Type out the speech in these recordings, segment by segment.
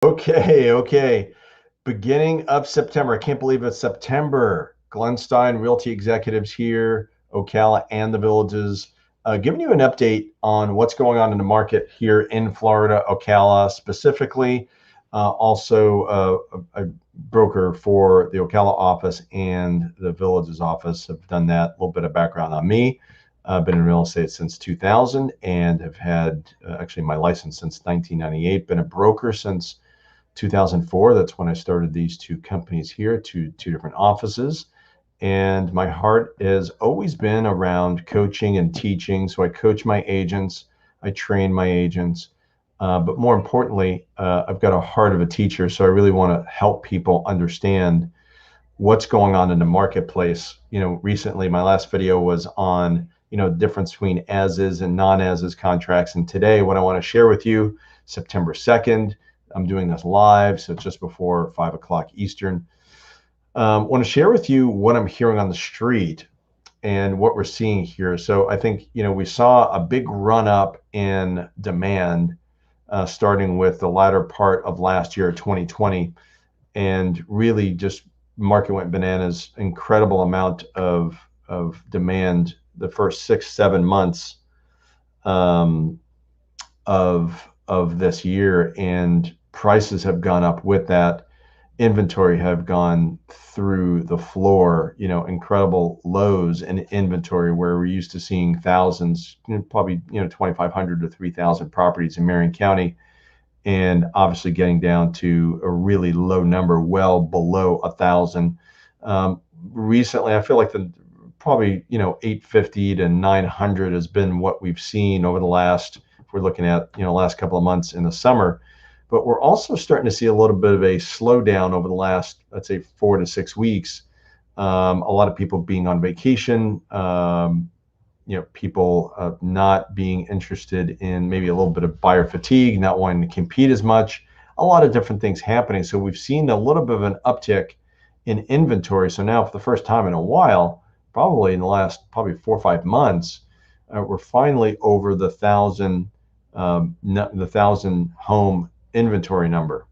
Okay. Beginning of September. I can't believe it's September. Glenn Stein, Realty Executives here, Ocala and the Villages, giving you an update on what's going on in the market here in Florida, Ocala specifically. Also, a broker for the Ocala office and the Villages office have done that. A little bit of background on me. I've been in real estate since 2000 and have had actually my license since 1998. Been a broker since 2004. That's when I started these two companies here, two different offices. And my heart has always been around coaching and teaching. So I coach my agents, I train my agents. But more importantly, I've got a heart of a teacher. So I really want to help people understand what's going on in the marketplace. Recently, my last video was on, difference between as is and non as is contracts. And today, what I want to share with you, September 2nd, I'm doing this live, so it's just before 5 o'clock Eastern. I want to share with you what I'm hearing on the street and what we're seeing here. So I think, we saw a big run up in demand starting with the latter part of last year, 2020, and really just market went bananas. Incredible amount of demand the first 6-7 months of this year, and prices have gone up with that. Inventory have gone through the floor, incredible lows in inventory where we're used to seeing thousands, probably 2,500 to 3,000 properties in Marion County, and obviously getting down to a really low number, well below 1,000. Recently, I feel like probably 850 to 900 has been what we've seen over the last, if we're looking at last couple of months in the summer. But we're also starting to see a little bit of a slowdown over the last, let's say, 4 to 6 weeks. A lot of people being on vacation, people not being interested in maybe a little bit of buyer fatigue, not wanting to compete as much, a lot of different things happening. So we've seen a little bit of an uptick in inventory. So now for the first time in a while, probably in the last 4 or 5 months, we're finally over the 1,000 home inventory number.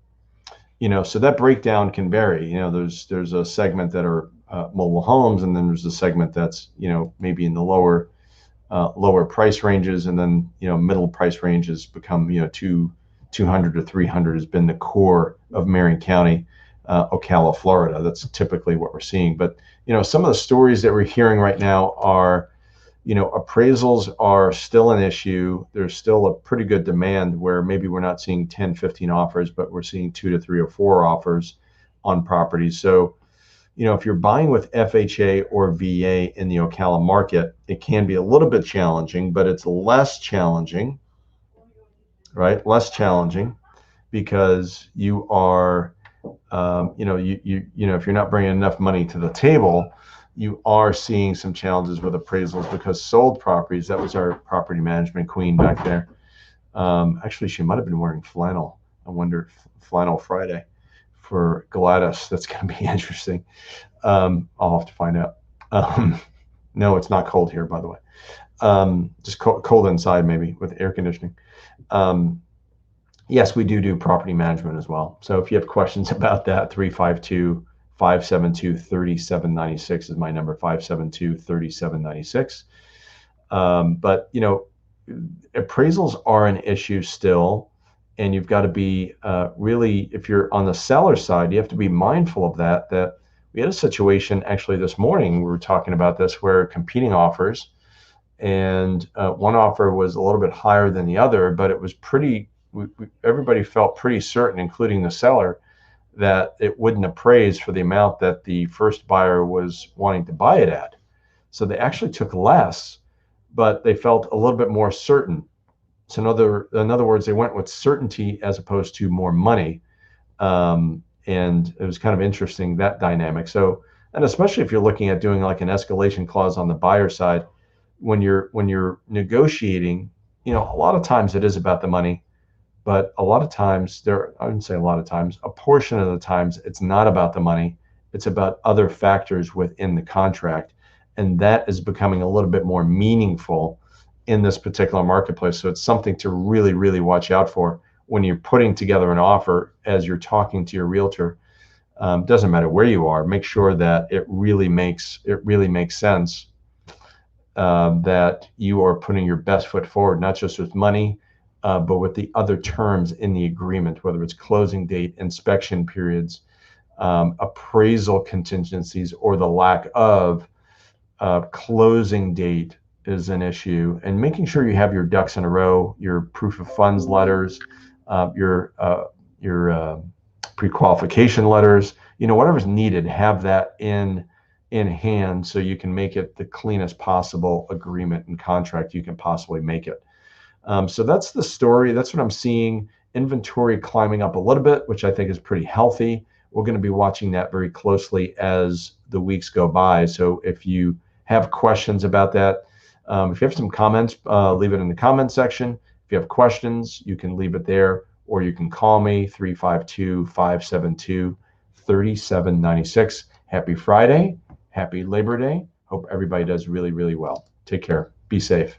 So that breakdown can vary. There's a segment that are mobile homes, and then there's a segment that's maybe in the lower price ranges, and then middle price ranges become 200 to 300 has been the core of Marion County, Ocala, Florida. That's typically what we're seeing. But some of the stories that we're hearing right now are, appraisals are still an issue. There's still a pretty good demand where maybe we're not seeing 10, 15 offers, but we're seeing 2 to 3 or 4 offers on properties. So, if you're buying with FHA or VA in the Ocala market, it can be a little bit challenging, but it's less challenging, right? Less challenging because you are, if you're not bringing enough money to the table, you are seeing some challenges with appraisals because sold properties, that was our property management queen back there. Actually, she might have been wearing flannel. I wonder, Flannel Friday for Gladys. That's going to be interesting. I'll have to find out. No, it's not cold here, by the way. Just cold inside, maybe with air conditioning. Yes, we do property management as well. So if you have questions about that, 352-572-3796 is my number, 572-3796. But, appraisals are an issue still, and you've got to be really, if you're on the seller side, you have to be mindful of that we had a situation actually this morning, we were talking about this, where competing offers, and one offer was a little bit higher than the other, but it was everybody felt pretty certain, including the seller, that it wouldn't appraise for the amount that the first buyer was wanting to buy it at. So they actually took less, but they felt a little bit more certain. So in other words, they went with certainty as opposed to more money. And it was kind of interesting, that dynamic. So, and especially if you're looking at doing like an escalation clause on the buyer side, when you're negotiating, a lot of times it is about the money. But a lot of times, I wouldn't say a lot of times, a portion of the times, it's not about the money. It's about other factors within the contract. And that is becoming a little bit more meaningful in this particular marketplace. So it's something to really, really watch out for. when you're putting together an offer, as you're talking to your realtor, doesn't matter where you are, make sure that it really makes sense, that you are putting your best foot forward, not just with money, but with the other terms in the agreement, whether it's closing date, inspection periods, appraisal contingencies, or the lack of closing date is an issue. And making sure you have your ducks in a row, your proof of funds letters, your pre-qualification letters, whatever's needed, have that in hand so you can make it the cleanest possible agreement and contract you can possibly make it. So that's the story. That's what I'm seeing. Inventory climbing up a little bit, which I think is pretty healthy. We're going to be watching that very closely as the weeks go by. So if you have questions about that, if you have some comments, leave it in the comment section. If you have questions, you can leave it there, or you can call me, 352-572-3796. Happy Friday. Happy Labor Day. Hope everybody does really, really well. Take care. Be safe.